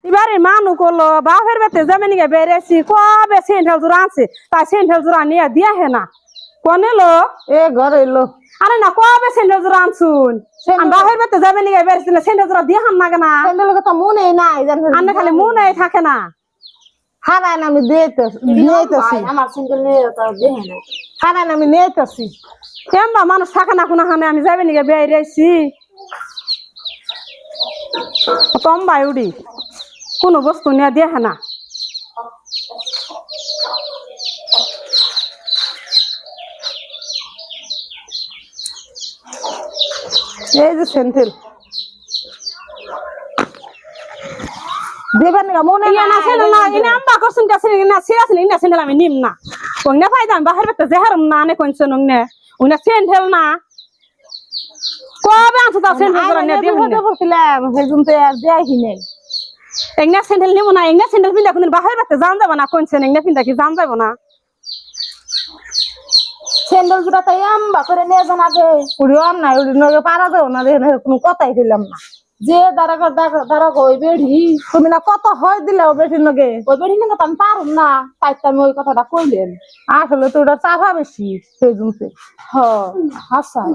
এবারে মানু করলো বাপের বেতে জমিনে গিয়ে বেড়েছি কবে সেন্ট্রাল জোড়া আছে তাই সেন্ট্রাল জোড়া নিয়ে দিয়ে হে না কোন এলো এ ঘর এলো আরে না কবে সেন্ট্রাল জোড়া আনছুন আমি বাপের বেতে জমিনে গিয়ে বেড়েছি সেন্ট্রাল জোড়া দিয়ে হান না কেনা স্যান্ডেল কথা মনে নাই আন্না খালি মনে থাকে না হারান আমি দিয়েতেছি আমার সিঙ্গেল নিয়ে তো দেখে না হারান আমি নিয়েতেছি কেমবা মানুষ থাকে না কোনো হানে আমি জমিনে গিয়ে বেড়েছি তম্বাই উড়ি কোনো বস্তু নিয়ে দিয়ে না এই যে স্যান্ডেল দেবেন না মনে ইয়া না সেন্ডেল না ইনা আম্বা করছুন কাছে না সিরিয়াসলি ইনা সেন্ডেল আমি নিম না কোন না ফায়দা আমি বাহির বেতে জেহারম না নে কোন সনং নে উনা সেন্ডেল না কবে আনছো তা সেন্ডেল জোড়া নিয়ে দিয়ে হতে বলছিলাম সেজন্য তো আর দেয়ই নাই এগনা সেন্ডেল নিমু না এগনা সেন্ডেল পিন্দা কোন বাহির বেতে জান যাব না কোন সেন এগনা পিন্দা কি জান যাব না স্যান্ডেল দুটা তাই আম্বা করে নিয়ে যান আগে উড়িও না উড়ি নগে পারা দাও না দেখেন কোনো কথাই দিলাম না যে দাঁড়া ওই বেড়ি তুমি না কত হয় দিলেও বেশি নগে ওই বেড়ি না তো আমি পারুম না তাই তো আমি ওই কথাটা কইলেন আসলে তো ওটা চাপা বেশি সেই জন্য হ হাসান